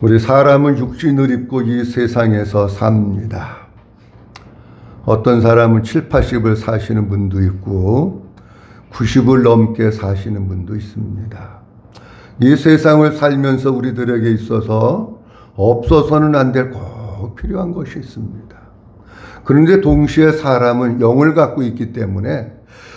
우리 사람은 육신을 입고 이 세상에서 삽니다. 어떤 사람은 7, 80을 사시는 분도 있고 90을 넘게 사시는 분도 있습니다. 이 세상을 살면서 우리들에게 있어서 없어서는 안 될 꼭 필요한 것이 있습니다. 그런데 동시에 사람은 영을 갖고 있기 때문에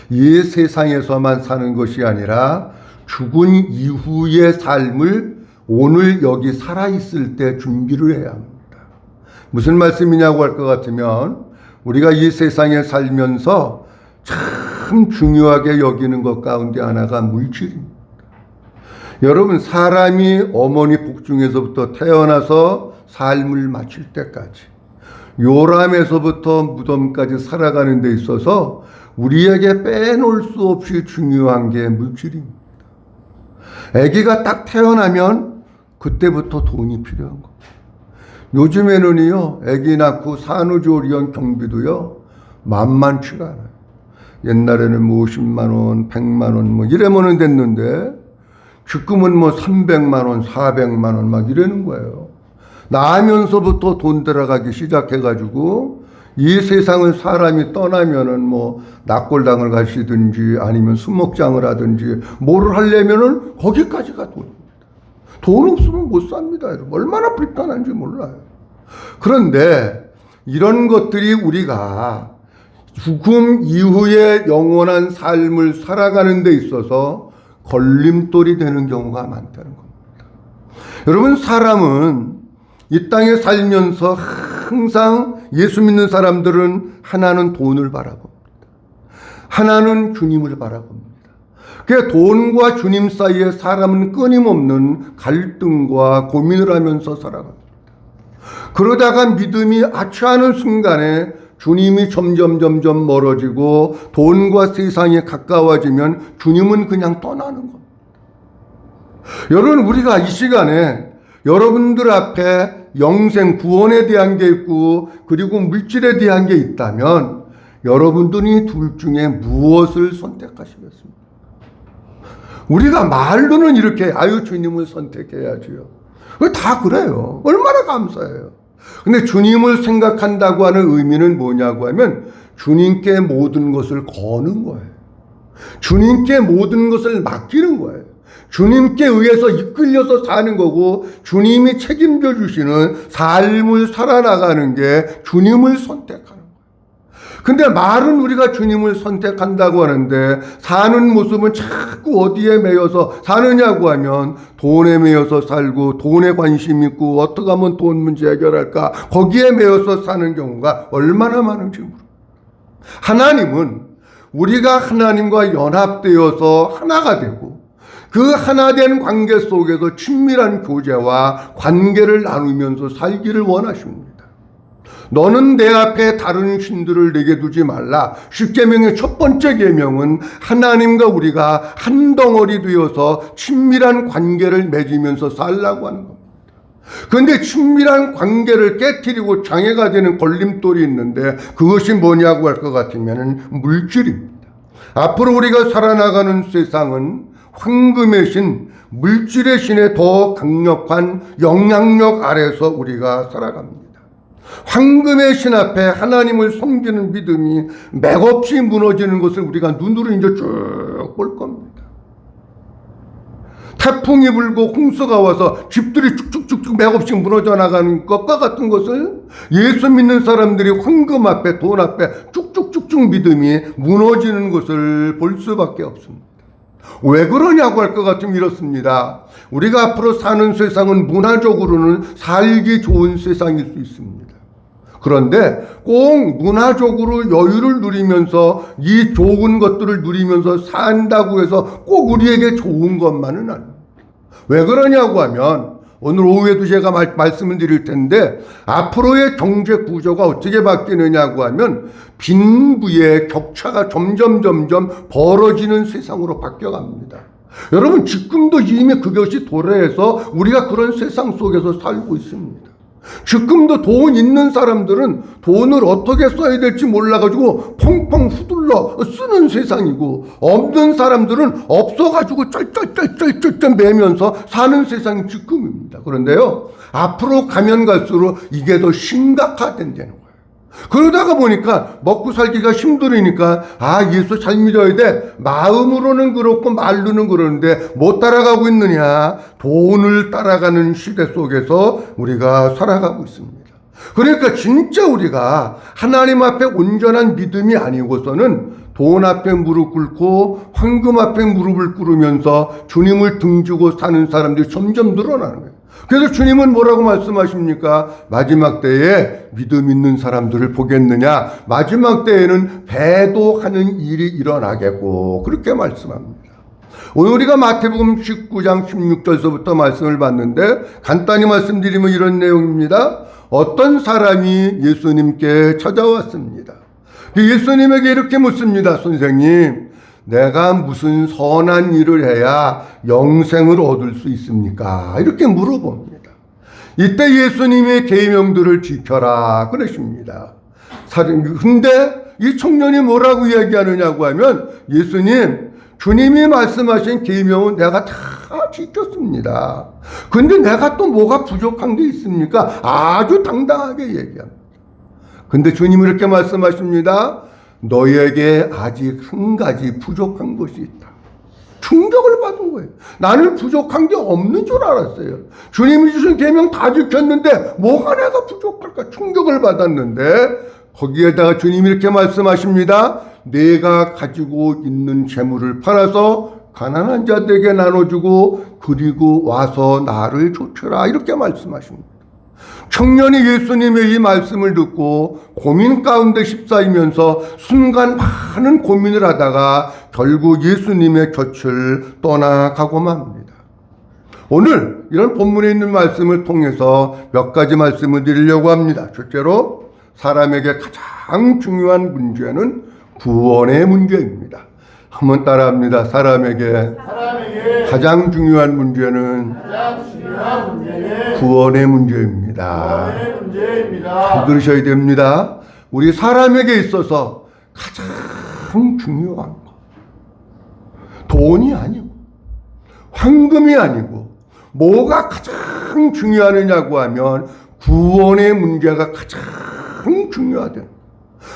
이 세상에서만 사는 것이 아니라 죽은 이후의 삶을 오늘 여기 살아있을 때 준비를 해야 합니다. 무슨 말씀이냐고 할 것 같으면 우리가 이 세상에 살면서 참 중요하게 여기는 것 가운데 하나가 물질입니다. 여러분, 사람이 어머니 복중에서부터 태어나서 삶을 마칠 때까지 요람에서부터 무덤까지 살아가는 데 있어서 우리에게 빼놓을 수 없이 중요한 게 물질입니다. 아기가 딱 태어나면 그때부터 돈이 필요한 겁니다. 요즘에는요, 아기 낳고 산후조리원 경비도요, 만만치가 않아요. 옛날에는 뭐 50만 원, 100만 원 뭐 이래면은 됐는데 지금은 뭐 300만 원, 400만 원 막 이러는 거예요. 나면서부터 돈 들어가기 시작해가지고 이 세상을 사람이 떠나면은 뭐 낙골당을 가시든지 아니면 수목장을 하든지 뭐를 하려면은 거기까지가 돈입니다. 돈 없으면 못 삽니다. 여러분. 얼마나 불편한지 몰라요. 그런데 이런 것들이 우리가 죽음 이후에 영원한 삶을 살아가는 데 있어서 걸림돌이 되는 경우가 많다는 겁니다. 여러분, 사람은 이 땅에 살면서 항상 예수 믿는 사람들은 하나는 돈을 바라봅니다. 하나는 주님을 바라봅니다. 그 돈과 주님 사이에 사람은 끊임없는 갈등과 고민을 하면서 살아갑니다. 그러다가 믿음이 아취하는 순간에 주님이 점점 멀어지고 돈과 세상에 가까워지면 주님은 그냥 떠나는 겁니다. 여러분, 우리가 이 시간에 여러분들 앞에 영생, 구원에 대한 게 있고 그리고 물질에 대한 게 있다면 여러분들이 둘 중에 무엇을 선택하시겠습니까? 우리가 말로는 이렇게 아유 주님을 선택해야지요. 다 그래요. 얼마나 감사해요. 근데 주님을 생각한다고 하는 의미는 뭐냐고 하면 주님께 모든 것을 거는 거예요. 주님께 모든 것을 맡기는 거예요. 주님께 의해서 이끌려서 사는 거고 주님이 책임져 주시는 삶을 살아나가는 게 주님을 선택하는 거예요. 근데 말은 우리가 주님을 선택한다고 하는데 사는 모습은 자꾸 어디에 매여서 사느냐고 하면 돈에 매여서 살고 돈에 관심 있고 어떻게 하면 돈 문제 해결할까 거기에 매여서 사는 경우가 얼마나 많은지 모릅니다. 하나님은 우리가 하나님과 연합되어서 하나가 되고 그 하나된 관계 속에서 친밀한 교제와 관계를 나누면서 살기를 원하십니다. 너는 내 앞에 다른 신들을 내게 두지 말라. 10계명의 첫 번째 계명은 하나님과 우리가 한 덩어리 되어서 친밀한 관계를 맺으면서 살라고 하는 겁니다. 그런데 친밀한 관계를 깨트리고 장애가 되는 걸림돌이 있는데 그것이 뭐냐고 할 것 같으면 물질입니다. 앞으로 우리가 살아나가는 세상은 황금의 신, 물질의 신의 더 강력한 영향력 아래서 우리가 살아갑니다. 황금의 신 앞에 하나님을 섬기는 믿음이 맥없이 무너지는 것을 우리가 눈으로 이제 쭉 볼 겁니다. 태풍이 불고 홍수가 와서 집들이 쭉쭉쭉쭉 맥없이 무너져 나가는 것과 같은 것을 예수 믿는 사람들이 황금 앞에 돈 앞에 쭉쭉쭉쭉 믿음이 무너지는 것을 볼 수밖에 없습니다. 왜 그러냐고 할 것 같으면 이렇습니다. 우리가 앞으로 사는 세상은 문화적으로는 살기 좋은 세상일 수 있습니다. 그런데 꼭 문화적으로 여유를 누리면서 이 좋은 것들을 누리면서 산다고 해서 꼭 우리에게 좋은 것만은 아닙니다. 왜 그러냐고 하면 오늘 오후에도 제가 말씀을 드릴 텐데 앞으로의 경제 구조가 어떻게 바뀌느냐고 하면 빈부의 격차가 점점 벌어지는 세상으로 바뀌어갑니다. 여러분, 지금도 이미 그것이 도래해서 우리가 그런 세상 속에서 살고 있습니다. 지금도 돈 있는 사람들은 돈을 어떻게 써야 될지 몰라가지고 펑펑 후들러 쓰는 세상이고, 없는 사람들은 없어가지고 쩔쩔쩔쩔쩔 매면서 사는 세상이 지금입니다. 그런데요, 앞으로 가면 갈수록 이게 더 심각하다는 거예요. 그러다가 보니까 먹고 살기가 힘들으니까 예수 잘 믿어야 돼. 마음으로는 그렇고 말로는 그러는데 못 따라가고 있느냐. 돈을 따라가는 시대 속에서 우리가 살아가고 있습니다. 그러니까 진짜 우리가 하나님 앞에 온전한 믿음이 아니고서는 돈 앞에 무릎 꿇고 황금 앞에 무릎을 꿇으면서 주님을 등지고 사는 사람들이 점점 늘어나는 거예요. 그래서 주님은 뭐라고 말씀하십니까? 마지막 때에 믿음 있는 사람들을 보겠느냐? 마지막 때에는 배도하는 일이 일어나겠고, 그렇게 말씀합니다. 오늘 우리가 마태복음 19장 16절서부터 말씀을 봤는데, 간단히 말씀드리면 이런 내용입니다. 어떤 사람이 예수님께 찾아왔습니다. 예수님에게 이렇게 묻습니다. 선생님, 내가 무슨 선한 일을 해야 영생을 얻을 수 있습니까? 이렇게 물어봅니다. 이때 예수님의 계명들을 지켜라 그러십니다. 근데 이 청년이 뭐라고 이야기하느냐고 하면, 예수님, 주님이 말씀하신 계명은 내가 다 지켰습니다. 근데 내가 또 뭐가 부족한 게 있습니까? 아주 당당하게 얘기합니다. 근데 주님이 이렇게 말씀하십니다. 너에게 아직 한 가지 부족한 것이 있다. 충격을 받은 거예요. 나는 부족한 게 없는 줄 알았어요. 주님이 주신 계명 다 지켰는데 뭐가 내가 부족할까? 충격을 받았는데, 거기에다가 주님이 이렇게 말씀하십니다. 내가 가지고 있는 재물을 팔아서 가난한 자들에게 나눠주고 그리고 와서 나를 좇으라, 이렇게 말씀하십니다. 청년이 예수님의 이 말씀을 듣고 고민 가운데 휩싸이면서 순간 많은 고민을 하다가 결국 예수님의 곁을 떠나가고 맙니다. 오늘 이런 본문에 있는 말씀을 통해서 몇 가지 말씀을 드리려고 합니다. 첫째로, 사람에게 가장 중요한 문제는 구원의 문제입니다. 한번 따라합니다. 사람에게 가장 중요한 문제는 구원의 문제입니다. 잘 들으셔야 됩니다. 우리 사람에게 있어서 가장 중요한 거, 돈이 아니고 황금이 아니고 뭐가 가장 중요하느냐고 하면 구원의 문제가 가장 중요하다.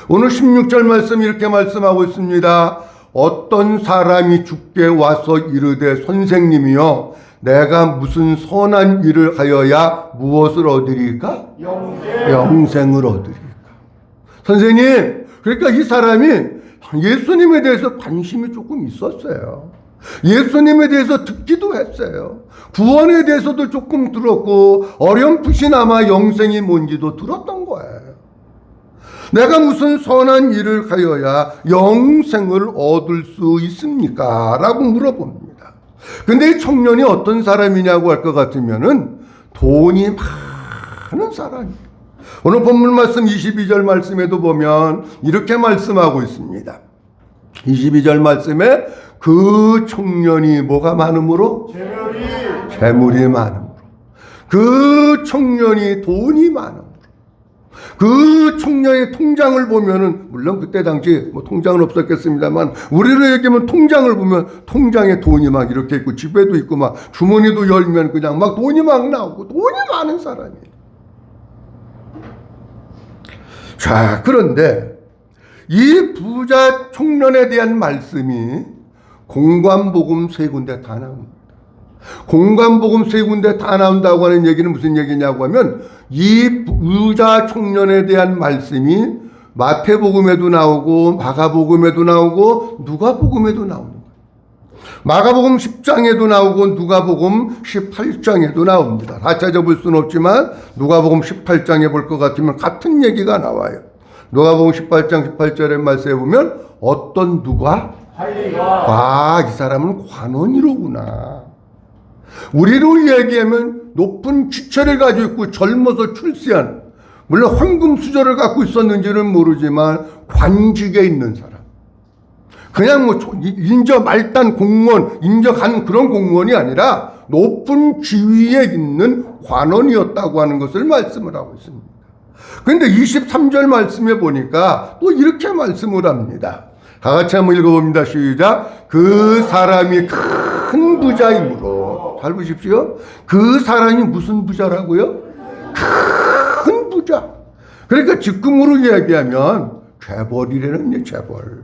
오늘 16절 말씀 이렇게 말씀하고 있습니다. 어떤 사람이 주께 와서 이르되 선생님이여, 내가 무슨 선한 일을 하여야 무엇을 얻으리까? 영생을 얻으리까. 선생님, 그러니까 이 사람이 예수님에 대해서 관심이 조금 있었어요. 예수님에 대해서 듣기도 했어요. 구원에 대해서도 조금 들었고 어렴풋이나마 영생이 뭔지도 들었던 거예요. 내가 무슨 선한 일을 하여야 영생을 얻을 수 있습니까? 라고 물어봅니다. 근데 이 청년이 어떤 사람이냐고 할 것 같으면은 돈이 많은 사람이에요. 오늘 본문 말씀 22절 말씀에도 보면 이렇게 말씀하고 있습니다. 22절 말씀에 그 청년이 뭐가 많음으로? 재물이 많음으로. 그 청년이 돈이 많음으로. 그 청년의 통장을 보면은, 물론 그때 당시 뭐 통장은 없었겠습니다만, 우리로 얘기하면 통장을 보면 통장에 돈이 막 이렇게 있고 집에도 있고 막 주머니도 열면 그냥 막 돈이 막 나오고 돈이 많은 사람이에요. 자, 그런데 이 부자 청년에 대한 말씀이 공관복음 3군데 다 나옵니다. 공관복음 3군데 다 나온다고 하는 얘기는 무슨 얘기냐고 하면, 이 부자 청년에 대한 말씀이 마태복음에도 나오고 마가복음에도 나오고 누가복음에도 나오는 거예요. 마가복음 10장에도 나오고 누가복음 18장에도 나옵니다. 다 찾아볼 수는 없지만 누가복음 18장에 볼 것 같으면 같은 얘기가 나와요. 누가복음 18장 18절의 말씀에 보면 어떤 누가? 이 사람은 관원이로구나. 우리로 얘기하면 높은 지체를 가지고 있고 젊어서 출세한, 물론 황금 수저를 갖고 있었는지는 모르지만 관직에 있는 사람. 그냥 뭐 인저 말단 공무원, 인저 간 그런 공무원이 아니라 높은 지위에 있는 관원이었다고 하는 것을 말씀을 하고 있습니다. 그런데 23절 말씀에 보니까 또 이렇게 말씀을 합니다. 다 같이 한번 읽어봅니다. 시작. 그 사람이 큰 부자이므로. 잘 보십시오. 그 사람이 무슨 부자라고요? 큰 부자. 그러니까 지금으로 이야기하면 재벌이라는 재벌.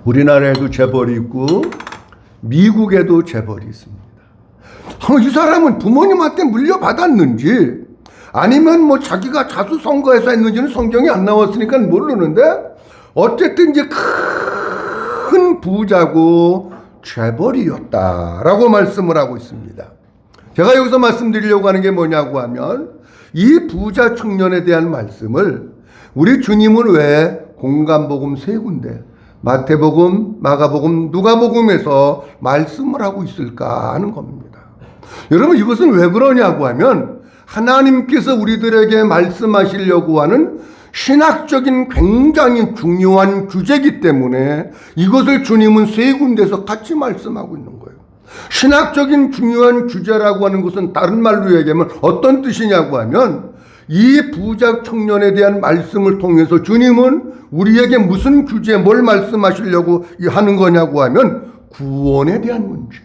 우리나라에도 재벌이 있고 미국에도 재벌이 있습니다. 이 사람은 부모님한테 물려받았는지 아니면 뭐 자기가 자수성가해서 했는지는 성경이 안 나왔으니까 모르는데 어쨌든 이제 큰 부자고 재벌이었다라고 말씀을 하고 있습니다. 제가 여기서 말씀드리려고 하는 게 뭐냐고 하면 이 부자 청년에 대한 말씀을 우리 주님은 왜 공간복음 3군데 마태복음, 마가복음, 누가복음에서 말씀을 하고 있을까 하는 겁니다. 여러분 이것은 왜 그러냐고 하면 하나님께서 우리들에게 말씀하시려고 하는 신학적인 굉장히 중요한 주제이기 때문에 이것을 주님은 3군데서 같이 말씀하고 있는 거예요. 신학적인 중요한 주제라고 하는 것은 다른 말로 얘기하면 어떤 뜻이냐고 하면 이 부자 청년에 대한 말씀을 통해서 주님은 우리에게 무슨 주제에 뭘 말씀하시려고 하는 거냐고 하면 구원에 대한 문제,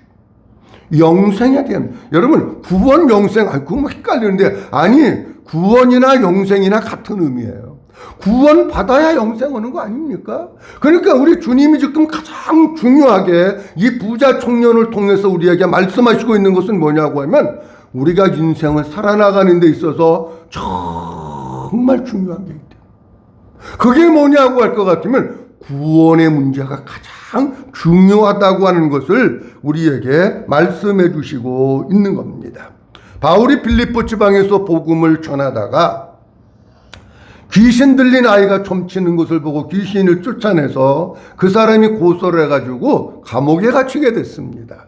영생에 대한. 여러분 구원, 영생 그거 뭐 헷갈리는데 아니 구원이나 영생이나 같은 의미예요. 구원 받아야 영생 오는 거 아닙니까? 그러니까 우리 주님이 지금 가장 중요하게 이 부자 청년을 통해서 우리에게 말씀하시고 있는 것은 뭐냐고 하면 우리가 인생을 살아나가는 데 있어서 정말 중요한 게 있다. 그게 뭐냐고 할 것 같으면 구원의 문제가 가장 중요하다고 하는 것을 우리에게 말씀해 주시고 있는 겁니다. 바울이 빌립보 지방에서 복음을 전하다가 귀신 들린 아이가 춤추는 것을 보고 귀신을 쫓아내서 그 사람이 고소를 해가지고 감옥에 갇히게 됐습니다.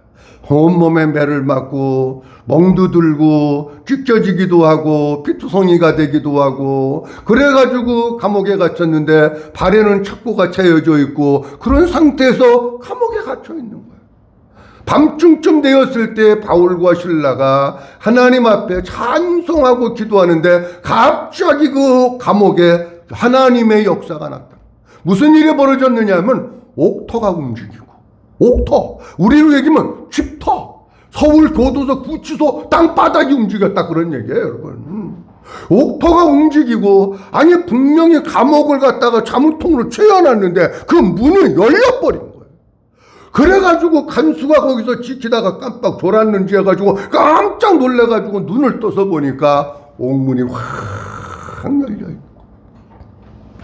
온몸에 매를 맞고 멍도 들고 찢겨지기도 하고 피투성이가 되기도 하고 그래가지고 감옥에 갇혔는데 발에는 척고가 채여져 있고 그런 상태에서 감옥에 갇혀 있는 거예요. 밤중쯤 되었을 때 바울과 실라가 하나님 앞에 찬송하고 기도하는데 갑자기 그 감옥에 하나님의 역사가 났다. 무슨 일이 벌어졌느냐 하면 옥터가 움직이고, 옥터, 우리로 얘기하면 집터, 서울 교도소 구치소 땅바닥이 움직였다 그런 얘기예요 여러분. 옥터가 움직이고 아니 분명히 감옥을 갖다가 자물통으로 채워놨는데 그 문을 열려버린 거예요. 그래가지고 간수가 거기서 지키다가 깜빡 졸았는지 해가지고 깜짝 놀래가지고 눈을 떠서 보니까 옥문이 확 열려있고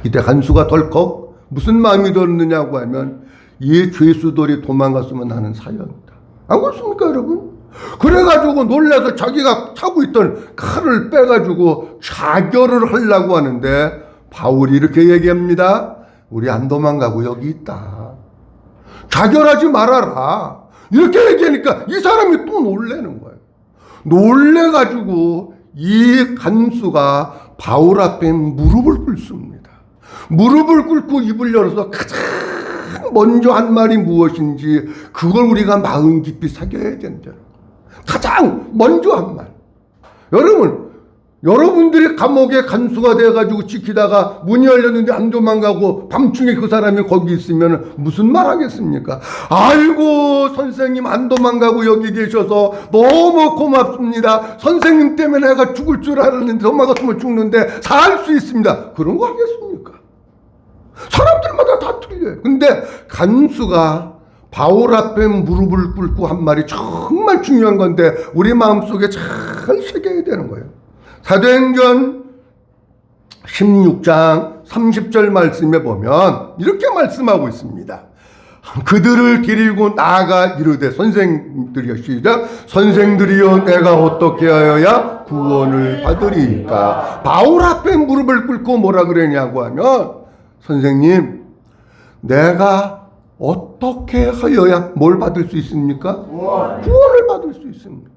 이때 간수가 덜컥 무슨 마음이 들었느냐고 하면 이 죄수들이 도망갔으면 하는 사연이다. 안 그렇습니까 여러분? 그래가지고 놀라서 자기가 차고 있던 칼을 빼가지고 자결을 하려고 하는데 바울이 이렇게 얘기합니다. 우리 안 도망가고 여기 있다. 자결하지 말아라. 이렇게 얘기하니까 이 사람이 또 놀래는 거예요. 놀래가지고 이 간수가 바울 앞에 무릎을 꿇습니다. 무릎을 꿇고 입을 열어서 가장 먼저 한 말이 무엇인지 그걸 우리가 마음 깊이 새겨야 된다. 가장 먼저 한 말. 여러분들이 감옥에 간수가 돼가지고 지키다가 문이 열렸는데 안 도망가고 밤중에 그 사람이 거기 있으면 무슨 말 하겠습니까? 아이고 선생님 안 도망가고 여기 계셔서 너무 고맙습니다. 선생님 때문에 내가 죽을 줄 알았는데 도망갔으면 죽는데 살 수 있습니다. 그런 거 하겠습니까? 사람들마다 다 틀려요. 근데 간수가 바울 앞에 무릎을 꿇고 한 말이 정말 중요한 건데 우리 마음속에 잘 새겨야 되는 거예요. 사도행전 16장 30절 말씀에 보면 이렇게 말씀하고 있습니다. 그들을 데리고 나아가 이르되 선생들이여 시작 선생들이여 내가 어떻게 하여야 구원을 받으리까. 바울 앞에 무릎을 꿇고 뭐라 그러냐고 하면 선생님 내가 어떻게 하여야 뭘 받을 수 있습니까? 구원을 받을 수 있습니까?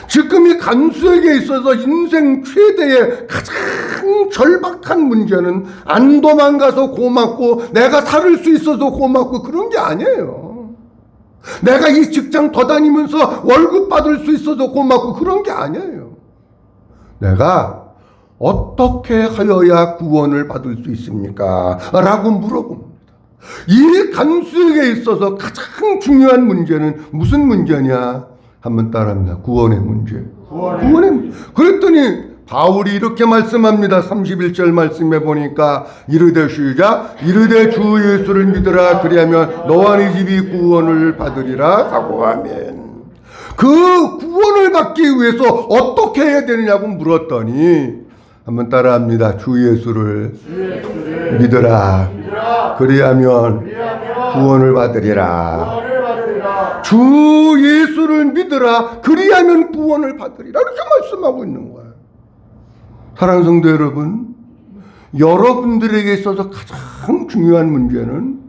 지금 이 간수에게 있어서 인생 최대의 가장 절박한 문제는 안 도망가서 고맙고 내가 살을 수 있어서 고맙고 그런 게 아니에요. 내가 이 직장 더 다니면서 월급 받을 수 있어서 고맙고 그런 게 아니에요. 내가 어떻게 하여야 구원을 받을 수 있습니까? 라고 물어봅니다. 이 간수에게 있어서 가장 중요한 문제는 무슨 문제냐? 한번 따라합니다. 구원의 문제. 구원의 문제. 그랬더니 바울이 이렇게 말씀합니다. 31절 말씀해 보니까 이르되 시작 이르되 주 예수를 믿으라 그리하면 너와 네 집이 구원을 받으리라 하고 아멘. 그 구원을 받기 위해서 어떻게 해야 되느냐고 물었더니 한번 따라합니다. 주 예수를 믿으라 그리하면 구원을 받으리라. 주 예수를 믿으라 그리하면 구원을 받으리라. 이렇게 말씀하고 있는 거예요. 사랑하는 성도 여러분, 여러분들에게 있어서 가장 중요한 문제는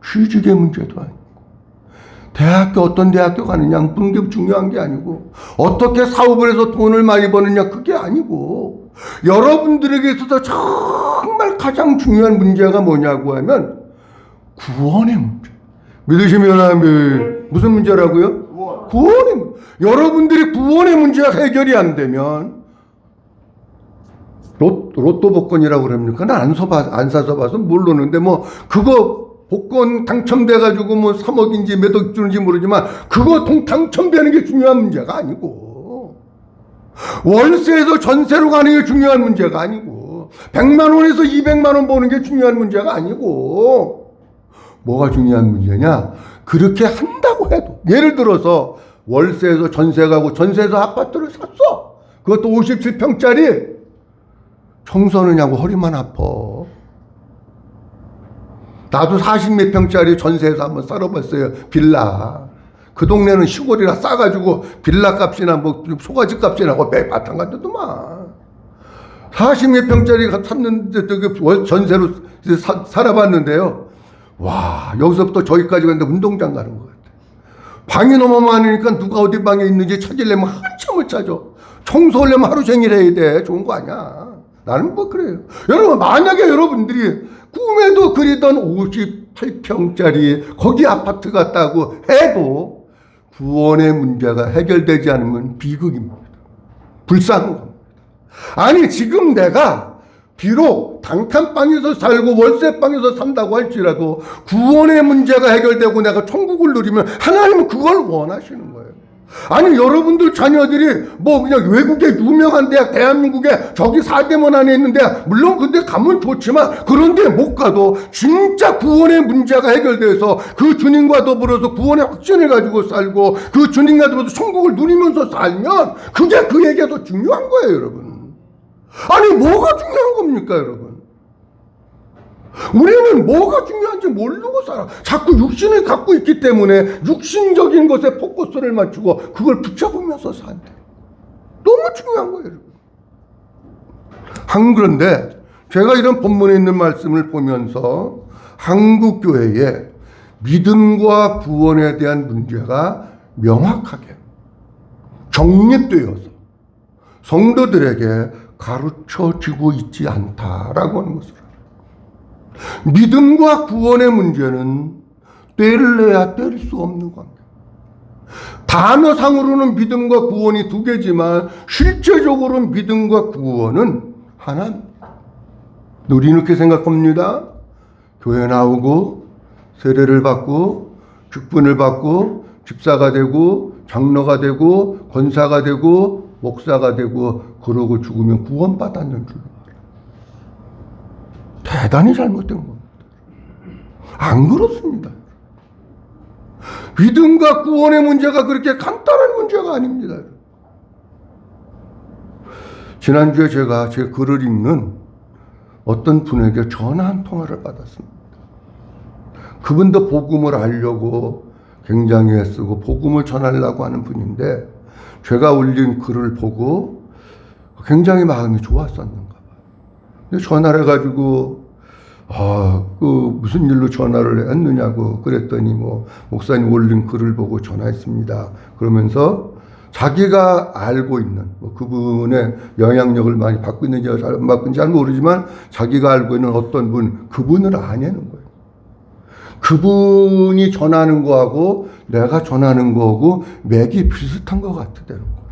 취직의 문제도 아니고 대학교 어떤 대학교 가느냐 그런 게 중요한 게 아니고 어떻게 사업을 해서 돈을 많이 버느냐 그게 아니고 여러분들에게 있어서 정말 가장 중요한 문제가 뭐냐고 하면 구원의 문제. 믿으시면 아멘. 무슨 문제라고요? 구원의 문제. 여러분들이 구원의 문제가 해결이 안 되면 로또 복권이라고 그럽니까? 난 안 사서 봐서 모르는데 뭐 그거 복권 당첨돼가지고 뭐 3억인지 몇 억 주는지 모르지만 그거 당첨되는 게 중요한 문제가 아니고 월세에서 전세로 가는 게 중요한 문제가 아니고 100만 원에서 200만 원 버는 게 중요한 문제가 아니고 뭐가 중요한 문제냐? 그렇게 한다고 해도 예를 들어서 월세에서 전세 가고 전세에서 아파트를 샀어. 그것도 57평짜리 청소하느냐고 허리만 아파. 나도 40몇 평짜리 전세에서 한번 살아봤어요. 빌라. 그 동네는 시골이라 싸가지고 빌라 값이나 뭐 소가지 값이나 매 마찬가지더만. 40몇 평짜리 샀는데 전세로 살아봤는데요. 와, 여기서부터 저기까지 갔는데 운동장 가는 것 같아. 방이 너무 많으니까 누가 어디 방에 있는지 찾으려면 한참을 찾아. 청소하려면 하루 종일 해야 돼. 좋은 거 아니야. 나는 뭐 그래요. 여러분, 만약에 여러분들이 꿈에도 그리던 58평짜리 거기 아파트 같다고 해도 구원의 문제가 해결되지 않으면 비극입니다. 불쌍한 겁니다. 아니, 지금 내가 비록 단칸방에서 살고 월세방에서 산다고 할지라도 구원의 문제가 해결되고 내가 천국을 누리면 하나님은 그걸 원하시는 거예요. 아니, 여러분들 자녀들이 뭐 그냥 외국의 유명한 대학, 대한민국에 저기 4대문 안에 있는 대학, 물론 근데 가면 좋지만 그런데 못 가도 진짜 구원의 문제가 해결돼서 그 주님과 더불어서 구원의 확신을 가지고 살고 그 주님과 더불어서 천국을 누리면서 살면 그게 그에게 더 중요한 거예요, 여러분. 아니, 뭐가 중요한 겁니까, 여러분? 우리는 뭐가 중요한지 모르고 살아. 자꾸 육신을 갖고 있기 때문에 육신적인 것에 포커스를 맞추고 그걸 붙잡으면서 산대. 너무 중요한 거예요, 여러분. 그런데 제가 이런 본문에 있는 말씀을 보면서 한국 교회에 믿음과 구원에 대한 문제가 명확하게 정립되어서 성도들에게 가르쳐지고 있지 않다라고 하는 것을. 믿음과 구원의 문제는 떼를 내야 뗄 수 없는 관계. 단어상으로는 믿음과 구원이 두 개지만 실제적으로는 믿음과 구원은 하나입니다. 우리는 이렇게 생각합니다. 교회 나오고 세례를 받고 직분을 받고 집사가 되고 장로가 되고 권사가 되고 목사가 되고 그러고 죽으면 구원받았는 줄로 대단히 잘못된 겁니다. 안 그렇습니다. 믿음과 구원의 문제가 그렇게 간단한 문제가 아닙니다. 지난주에 제가 제 글을 읽는 어떤 분에게 전화 한 통화를 받았습니다. 그분도 복음을 알려고 굉장히 애쓰고 복음을 전하려고 하는 분인데 제가 올린 글을 보고 굉장히 마음이 좋았었는가 봐요. 전화를 해가지고 무슨 일로 전화를 했느냐고 그랬더니 목사님 올린 글을 보고 전화했습니다. 그러면서 자기가 알고 있는 그분의 영향력을 많이 받고 있는지 안 받고 있는지 잘 모르지만 자기가 알고 있는 어떤 분, 그분을 아냐는 거예요. 그분이 전하는 거하고 내가 전하는 거하고 맥이 비슷한 것 같다는 거예요.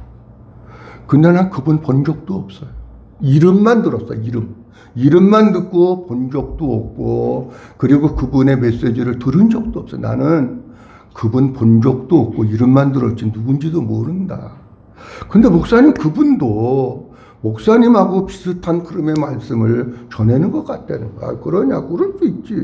근데 난 그분 본 적도 없어요. 이름만 들었어요. 이름만 듣고 본 적도 없고, 그리고 그분의 메시지를 들은 적도 없어요. 나는 그분 본 적도 없고 이름만 들었지 누군지도 모른다. 근데 목사님 그분도 목사님하고 비슷한 흐름의 말씀을 전하는 것 같다는 거야. 그러냐? 그럴 수 있지.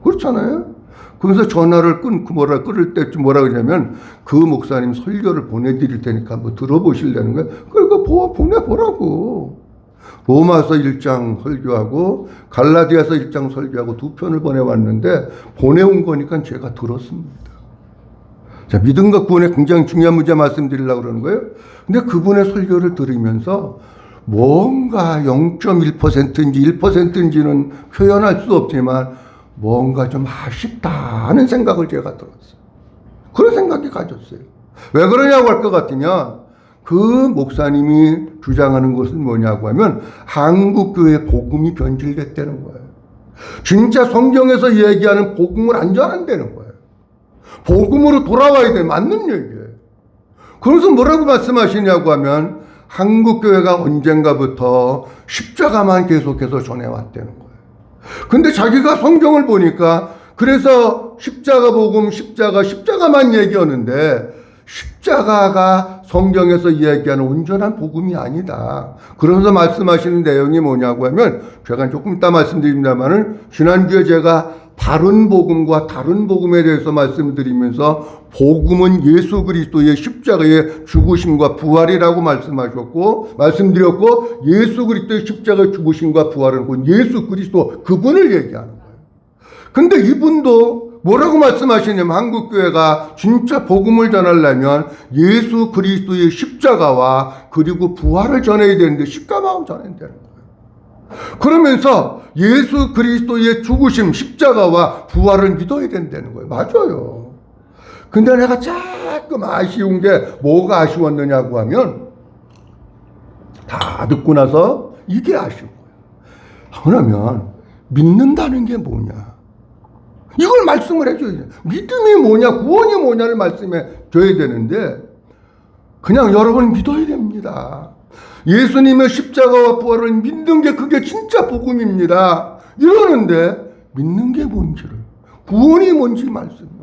그렇잖아요? 그래서 전화를 끊을 때쯤 뭐라 그러냐면, 그 목사님 설교를 보내드릴 테니까 한번 들어보실라는 거예요. 그러니까 보내보라고. 로마서 1장 설교하고 갈라디아서 1장 설교하고 두 편을 보내왔는데, 보내온 거니까 제가 들었습니다. 자, 믿음과 구원에 굉장히 중요한 문제 말씀드리려고 그러는 거예요. 근데 그분의 설교를 들으면서 뭔가 0.1%인지 1%인지는 표현할 수 없지만 뭔가 좀 아쉽다 하는 생각을 제가 들었어요. 그런 생각이 가졌어요. 왜 그러냐고 할 것 같으면, 그 목사님이 주장하는 것은 뭐냐고 하면 한국교회 복음이 변질됐다는 거예요. 진짜 성경에서 얘기하는 복음을 안 전한다는 거예요. 복음으로 돌아와야 돼. 맞는 얘기예요. 그래서 뭐라고 말씀하시냐고 하면, 한국교회가 언젠가부터 십자가만 계속해서 전해왔다는 거예요. 근데 자기가 성경을 보니까, 그래서 십자가 복음, 십자가만 얘기하는데, 십자가가 성경에서 이야기하는 온전한 복음이 아니다. 그러면서 말씀하시는 내용이 뭐냐고 하면, 제가 조금 이따 말씀드립니다만은, 지난주에 제가 바른 복음과 다른 복음에 대해서 말씀드리면서, 복음은 예수 그리스도의 십자가의 죽으심과 부활이라고 말씀드렸고, 예수 그리스도의 십자가의 죽으심과 부활은 예수 그리스도 그분을 얘기하는 거예요. 근데 이분도 뭐라고 말씀하시냐면, 한국교회가 진짜 복음을 전하려면 예수 그리스도의 십자가와 그리고 부활을 전해야 되는데 십자가만 전해야 되는 거예요. 그러면서 예수 그리스도의 죽으심, 십자가와 부활을 믿어야 된다는 거예요. 맞아요. 근데 내가 조금 아쉬운 게 뭐가 아쉬웠느냐고 하면, 다 듣고 나서 이게 아쉬운 거예요. 그러면 믿는다는 게 뭐냐? 이걸 말씀을 해줘야죠. 믿음이 뭐냐, 구원이 뭐냐를 말씀해 줘야 되는데, 그냥 여러분 믿어야 됩니다. 예수님의 십자가와 부활을 믿는 게 그게 진짜 복음입니다. 이러는데 믿는 게 뭔지를, 구원이 뭔지 말씀이 없어요.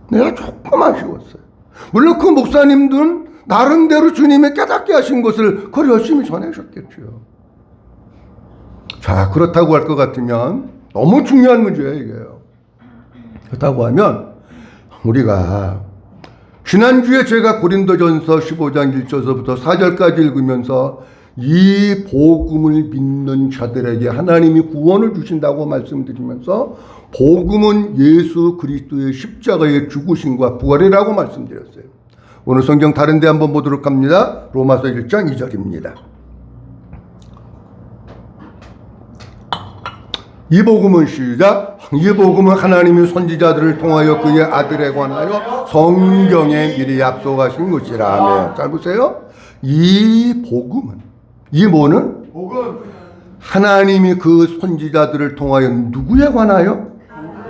내가 조금 아쉬웠어요. 물론 그 목사님들은 나름대로 주님의 깨닫게 하신 것을 그걸 열심히 전하셨겠죠. 자, 그렇다고 할 것 같으면 너무 중요한 문제예요, 이게요. 그렇다고 하면 우리가 지난주에 제가 고린도전서 15장 1절서부터 4절까지 읽으면서 이 복음을 믿는 자들에게 하나님이 구원을 주신다고 말씀드리면서, 복음은 예수 그리스도의 십자가의 죽으심과 부활이라고 말씀드렸어요. 오늘 성경 다른 데 한번 보도록 합니다. 로마서 1장 2절입니다. 이 복음은 시작. 이 복음은 하나님이 선지자들을 통하여 그의 아들에 관하여 성경에 미리 약속하신 것이라. 아멘. 잘 보세요. 이 복음은, 이 뭐는? 복음. 하나님이 그 선지자들을 통하여 누구에 관하여?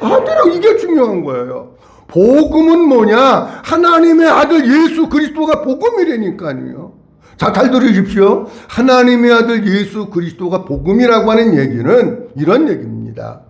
아들에. 이게 중요한 거예요. 복음은 뭐냐? 하나님의 아들 예수 그리스도가 복음이라니까요. 자, 잘 들으십시오. 하나님의 아들 예수 그리스도가 복음이라고 하는 얘기는 이런 얘기입니다.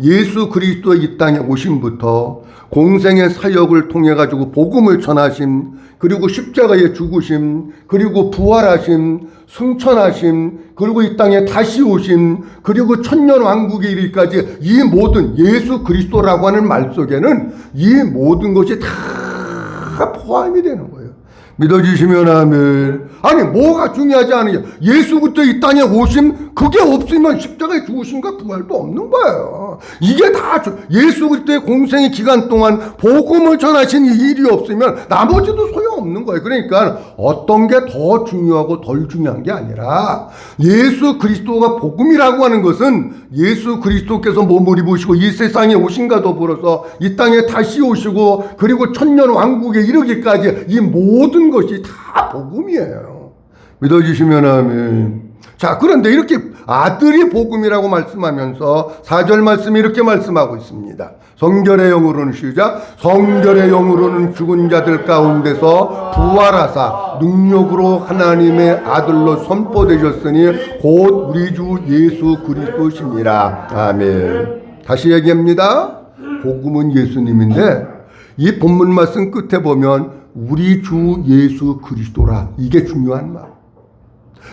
예수 그리스도 이 땅에 오심부터 공생의 사역을 통해 가지고 복음을 전하심, 그리고 십자가에 죽으심, 그리고 부활하심, 승천하심, 그리고 이 땅에 다시 오심, 그리고 천년 왕국에 이르기까지 이 모든 예수 그리스도라고 하는 말 속에는 이 모든 것이 다 포함이 되는 거예요. 믿어주시면 아멘. 아니, 뭐가 중요하지 않으냐? 예수 그리스도 이 땅에 오심, 그게 없으면 십자가에 죽으심과 부활도 없는 거예요. 이게 다 예수 그리스도의 공생의 기간 동안 복음을 전하신 이 일이 없으면 나머지도 소용없는 거예요. 그러니까 어떤 게 더 중요하고 덜 중요한 게 아니라, 예수 그리스도가 복음이라고 하는 것은 예수 그리스도께서 몸을 입으시고 이 세상에 오신과 더불어서 이 땅에 다시 오시고 그리고 천년 왕국에 이르기까지 이 모든 것이 다 복음이에요. 믿어주시면 아멘. 자, 그런데 이렇게 아들이 복음이라고 말씀하면서 4절 말씀이 이렇게 말씀하고 있습니다. 성결의 영으로는 시작. 성결의 영으로는 죽은 자들 가운데서 부활하사 능력으로 하나님의 아들로 선포되셨으니 곧 우리 주 예수 그리스도시니라. 아멘. 다시 얘기합니다. 복음은 예수님인데 이 본문 말씀 끝에 보면 우리 주 예수 그리스도라. 이게 중요한 말.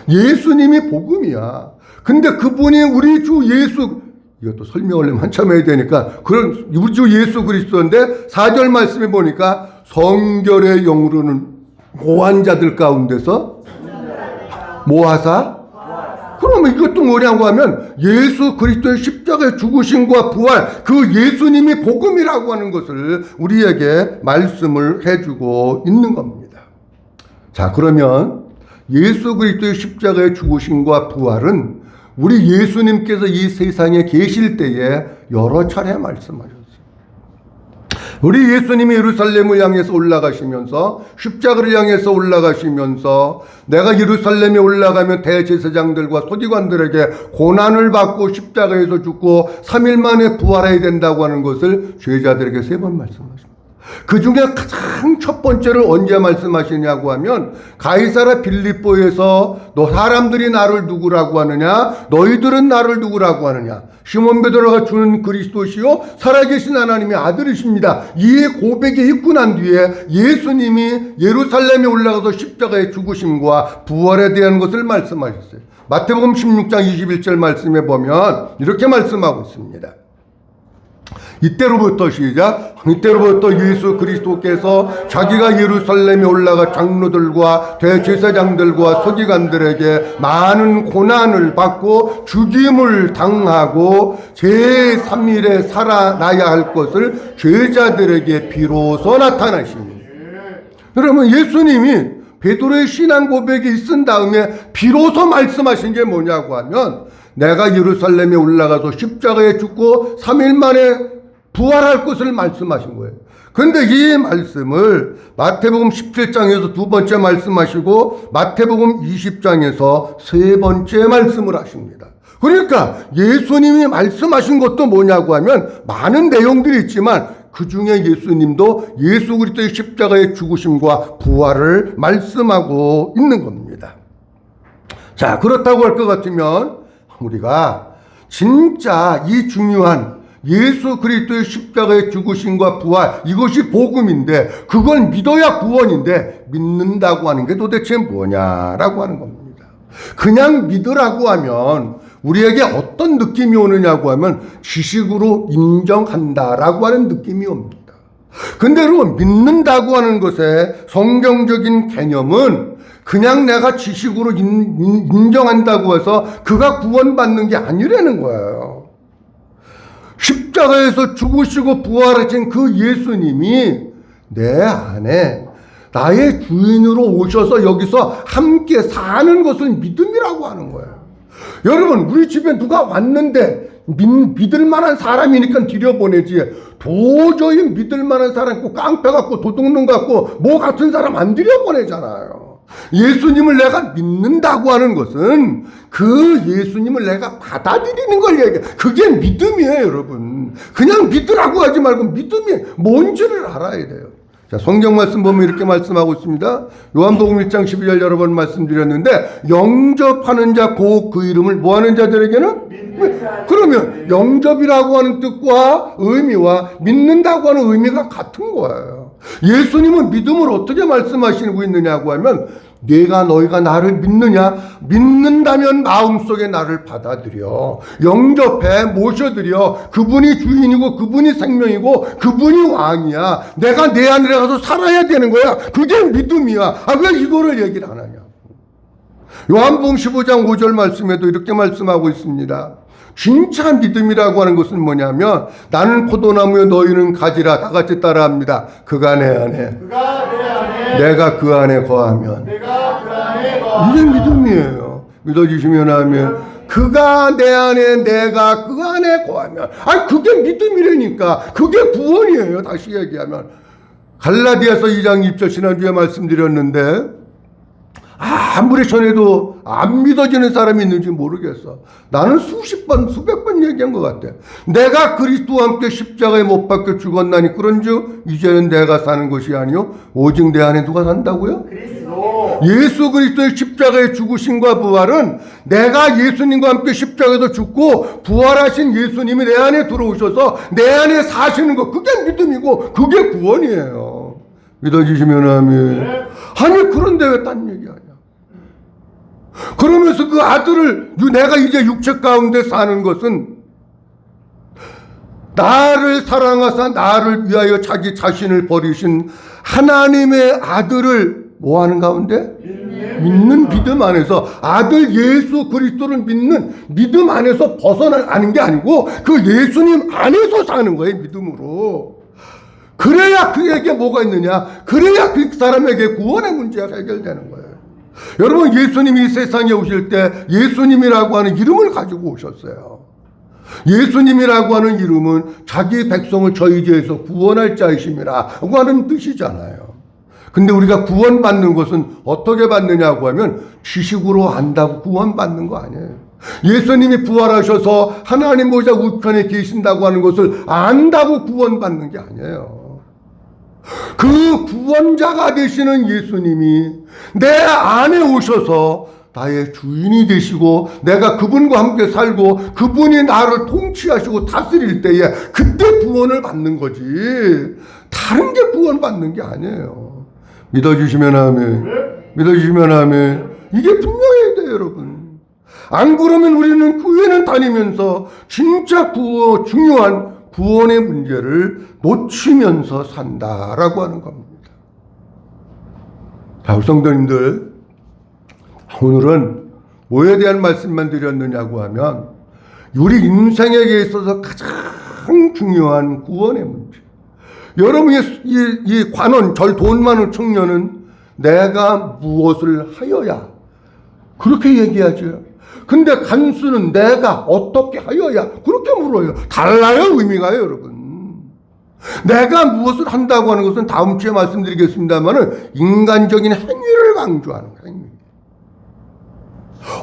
예수님이 복음이야. 근데 그분이 우리 주 예수, 이것도 설명하려면 한참 해야 되니까, 그런 우리 주 예수 그리스도인데 4절 말씀에 보니까 성결의 영으로는 모한 자들 가운데서 모아사? 그러면 이것도 뭐냐고 하면 예수 그리스도의 십자가의 죽으심과 부활, 그 예수님이 복음이라고 하는 것을 우리에게 말씀을 해주고 있는 겁니다. 자, 그러면 예수 그리스도의 십자가의 죽으심과 부활은 우리 예수님께서 이 세상에 계실 때에 여러 차례 말씀하셨어요. 우리 예수님이 예루살렘을 향해서 올라가시면서 십자가를 향해서 올라가시면서 내가 예루살렘에 올라가면 대제사장들과 서기관들에게 고난을 받고 십자가에서 죽고 3일 만에 부활해야 된다고 하는 것을 죄자들에게 3번 말씀하십니다. 그 중에 가장 첫 번째를 언제 말씀하시냐고 하면 가이사랴 빌립보에서 너 사람들이 나를 누구라고 하느냐, 너희들은 나를 누구라고 하느냐, 시몬 베드로가 주는 그리스도시요 살아계신 하나님의 아들이십니다. 이 고백이 있고 난 뒤에 예수님이 예루살렘에 올라가서 십자가의 죽으심과 부활에 대한 것을 말씀하셨어요. 마태복음 16장 21절 말씀에 보면 이렇게 말씀하고 있습니다. 이때로부터 시작. 이때로부터 예수 그리스도께서 자기가 예루살렘에 올라가 장로들과 대제사장들과 서기관들에게 많은 고난을 받고 죽임을 당하고 제3일에 살아나야 할 것을 죄자들에게 비로소 나타나시니. 그러면 예수님이 베드로의 신앙 고백이 있은 다음에 비로소 말씀하신 게 뭐냐고 하면 내가 예루살렘에 올라가서 십자가에 죽고 3일 만에 부활할 것을 말씀하신 거예요. 그런데 이 말씀을 마태복음 17장에서 2번째 말씀하시고 마태복음 20장에서 3번째 말씀을 하십니다. 그러니까 예수님이 말씀하신 것도 뭐냐고 하면 많은 내용들이 있지만 그 중에 예수님도 예수 그리스도의 십자가의 죽으심과 부활을 말씀하고 있는 겁니다. 자, 그렇다고 할 것 같으면 우리가 진짜 이 중요한 예수 그리스도의 십자가의 죽으심과 부활, 이것이 복음인데 그걸 믿어야 구원인데 믿는다고 하는 게 도대체 뭐냐라고 하는 겁니다. 그냥 믿으라고 하면 우리에게 어떤 느낌이 오느냐고 하면 지식으로 인정한다라고 하는 느낌이 옵니다. 근데 여러분, 믿는다고 하는 것의 성경적인 개념은 그냥 내가 지식으로 인정한다고 해서 그가 구원받는 게 아니라는 거예요. 십자가에서 죽으시고 부활하신 그 예수님이 내 안에 나의 주인으로 오셔서 여기서 함께 사는 것을 믿음이라고 하는 거예요. 여러분, 우리 집에 누가 왔는데 믿을 만한 사람이니까 들여보내지, 도저히 믿을 만한 사람 있고 깡패 같고 도둑놈 같고 뭐 같은 사람 안 들여보내잖아요. 예수님을 내가 믿는다고 하는 것은 그 예수님을 내가 받아들이는 걸 얘기해. 그게 믿음이에요, 여러분. 그냥 믿으라고 하지 말고 믿음이 뭔지를 알아야 돼요. 자, 성경 말씀 보면 이렇게 말씀하고 있습니다. 요한복음 1장 12절 여러 번 말씀드렸는데 영접하는 자 곧 그 이름을 뭐하는 자들에게는? 그러면 영접이라고 하는 뜻과 의미와 믿는다고 하는 의미가 같은 거예요. 예수님은 믿음을 어떻게 말씀하시고 있느냐고 하면 너희가 나를 믿느냐? 믿는다면 마음속에 나를 받아들여 영접해 모셔드려. 그분이 주인이고 그분이 생명이고 그분이 왕이야. 내가 내 안에 가서 살아야 되는 거야. 그게 믿음이야. 왜 이거를 얘기를 안 하냐? 요한복음 15장 5절 말씀에도 이렇게 말씀하고 있습니다. 진짜 믿음이라고 하는 것은 뭐냐면 나는 포도나무여 너희는 가지라. 다 같이 따라합니다. 그가 내 안에 내가 그 안에 거하면 이게 믿음이에요. 믿어주시면 하면 그가 내 안에 내가 그 안에 거하면 그게 믿음이라니까. 그게 구원이에요. 다시 얘기하면 갈라디아서 2장 2절 지난주에 말씀드렸는데 아무리 전해도 안 믿어지는 사람이 있는지 모르겠어. 나는 수십 번, 수백 번 얘기한 것 같아. 내가 그리스도와 함께 십자가에 못 박혀 죽었나니 그런즉 이제는 내가 사는 것이 아니요 오직 내 안에 누가 산다고요? 그리스도. 예수 그리스도의 십자가의 죽으심과 부활은 내가 예수님과 함께 십자가에서 죽고 부활하신 예수님이 내 안에 들어오셔서 내 안에 사시는 것, 그게 믿음이고 그게 구원이에요. 믿어지시면 아멘. 아니 그런데 왜 딴 얘기하냐? 그러면서 그 아들을 내가 이제 육체 가운데 사는 것은 나를 사랑하사 나를 위하여 자기 자신을 버리신 하나님의 아들을 뭐 하는 가운데? 믿는 믿음 안에서 아들 예수 그리스도를 믿는 믿음 안에서 벗어나는 게 아니고 그 예수님 안에서 사는 거예요. 믿음으로. 그래야 그에게 뭐가 있느냐? 그래야 그 사람에게 구원의 문제가 해결되는 거예요. 여러분 예수님이 이 세상에 오실 때 예수님이라고 하는 이름을 가지고 오셨어요. 예수님이라고 하는 이름은 자기 백성을 저희 죄에서 구원할 자이심이라고 하는 뜻이잖아요. 근데 우리가 구원받는 것은 어떻게 받느냐고 하면 지식으로 안다고 구원받는 거 아니에요. 예수님이 부활하셔서 하나님 보좌 우편에 계신다고 하는 것을 안다고 구원받는 게 아니에요. 그 구원자가 되시는 예수님이 내 안에 오셔서 나의 주인이 되시고 내가 그분과 함께 살고 그분이 나를 통치하시고 다스릴 때에 그때 구원을 받는 거지 다른 게 구원받는 게 아니에요. 믿어주시면 아멘. 믿어주시면 아멘. 이게 분명해야 돼요 여러분. 안 그러면 우리는 교회는 다니면서 진짜 중요한 구원의 문제를 놓치면서 산다라고 하는 겁니다. 자, 우리 성도님들, 오늘은 뭐에 대한 말씀만 드렸느냐고 하면 우리 인생에게 있어서 가장 중요한 구원의 문제. 여러분 이 관원 돈 많은 청년은 내가 무엇을 하여야 그렇게 얘기하죠. 근데 간수는 내가 어떻게 하여야 그렇게 물어요. 달라요 의미가요 여러분. 내가 무엇을 한다고 하는 것은 다음 주에 말씀드리겠습니다만은 인간적인 행위를 강조하는 거예요. 행위.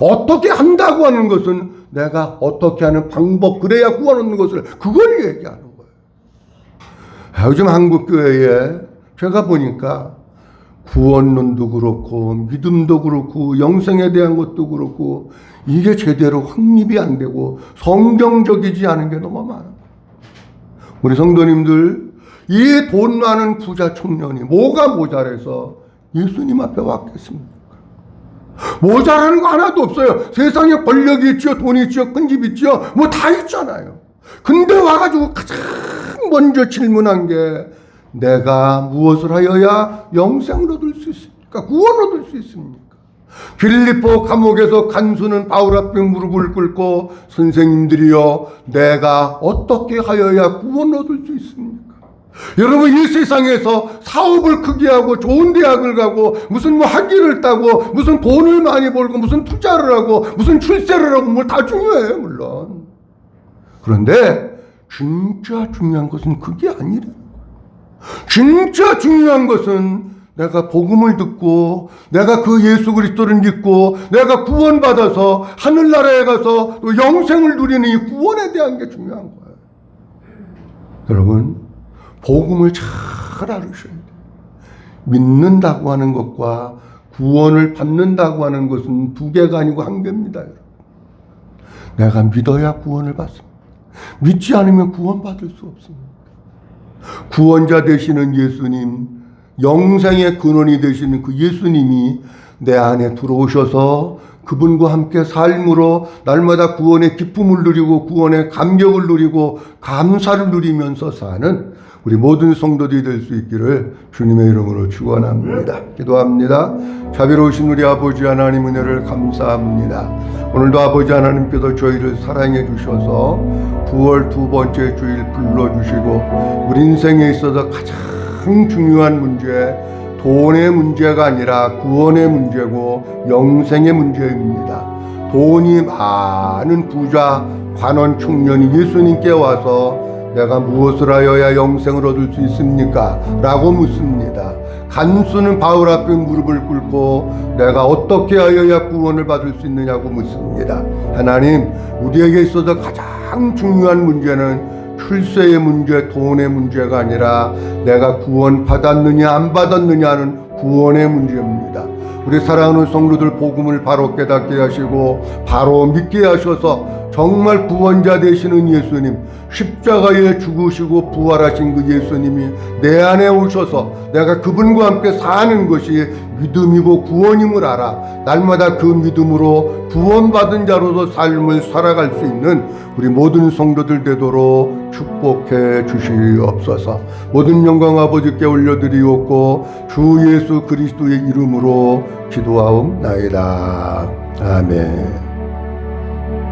어떻게 한다고 하는 것은 내가 어떻게 하는 방법 그래야 구원 얻는 것을 그걸 얘기하는 거예요. 요즘 한국교회에 제가 보니까 구원론도 그렇고 믿음도 그렇고 영생에 대한 것도 그렇고 이게 제대로 확립이 안 되고 성경적이지 않은 게 너무 많아요. 우리 성도님들 이 돈 많은 부자 청년이 뭐가 모자라서 예수님 앞에 왔겠습니까? 모자라는 거 하나도 없어요. 세상에 권력이 있죠, 돈이 있죠, 큰 집 있죠, 뭐 다 있잖아요. 근데 와가지고 가장 먼저 질문한 게 내가 무엇을 하여야 영생을 얻을 수 있습니까? 구원 얻을 수 있습니까? 빌립보 감옥에서 간수는 바울 앞에 무릎을 꿇고 선생님들이여 내가 어떻게 하여야 구원 얻을 수 있습니까? 여러분 이 세상에서 사업을 크게 하고 좋은 대학을 가고 무슨 뭐 학위를 따고 무슨 돈을 많이 벌고 무슨 투자를 하고 무슨 출세를 하고 뭘 다 중요해요 물론. 그런데 진짜 중요한 것은 그게 아니래요. 진짜 중요한 것은 내가 복음을 듣고 내가 그 예수 그리스도를 믿고 내가 구원받아서 하늘나라에 가서 또 영생을 누리는 이 구원에 대한 게 중요한 거예요. 여러분 복음을 잘 알으셔야 돼요. 믿는다고 하는 것과 구원을 받는다고 하는 것은 두 개가 아니고 한 개입니다. 여러분. 내가 믿어야 구원을 받습니다. 믿지 않으면 구원받을 수 없습니다. 구원자 되시는 예수님, 영생의 근원이 되시는 그 예수님이 내 안에 들어오셔서 그분과 함께 삶으로 날마다 구원의 기쁨을 누리고 구원의 감격을 누리고 감사를 누리면서 사는 우리 모든 성도들이 될 수 있기를 주님의 이름으로 축원합니다. 기도합니다. 자비로우신 우리 아버지 하나님 은혜를 감사합니다. 오늘도 아버지 하나님께서 저희를 사랑해 주셔서 9월 두 번째 주일 불러주시고 우리 인생에 있어서 가장 중요한 문제, 돈의 문제가 아니라 구원의 문제고 영생의 문제입니다. 돈이 많은 부자 관원 청년이 예수님께 와서 내가 무엇을 하여야 영생을 얻을 수 있습니까? 라고 묻습니다. 간수는 바울 앞에 무릎을 꿇고 내가 어떻게 하여야 구원을 받을 수 있느냐고 묻습니다. 하나님, 우리에게 있어서 가장 중요한 문제는 출세의 문제, 돈의 문제가 아니라 내가 구원 받았느냐 안 받았느냐는 구원의 문제입니다. 우리 사랑하는 성도들, 복음을 바로 깨닫게 하시고 바로 믿게 하셔서 정말 구원자 되시는 예수님, 십자가에 죽으시고 부활하신 그 예수님이 내 안에 오셔서 내가 그분과 함께 사는 것이 믿음이고 구원임을 알아 날마다 그 믿음으로 구원받은 자로서 삶을 살아갈 수 있는 우리 모든 성도들 되도록 축복해 주시옵소서. 모든 영광 아버지께 올려드리옵고 주 예수 그리스도의 이름으로 기도하옵나이다. 아멘.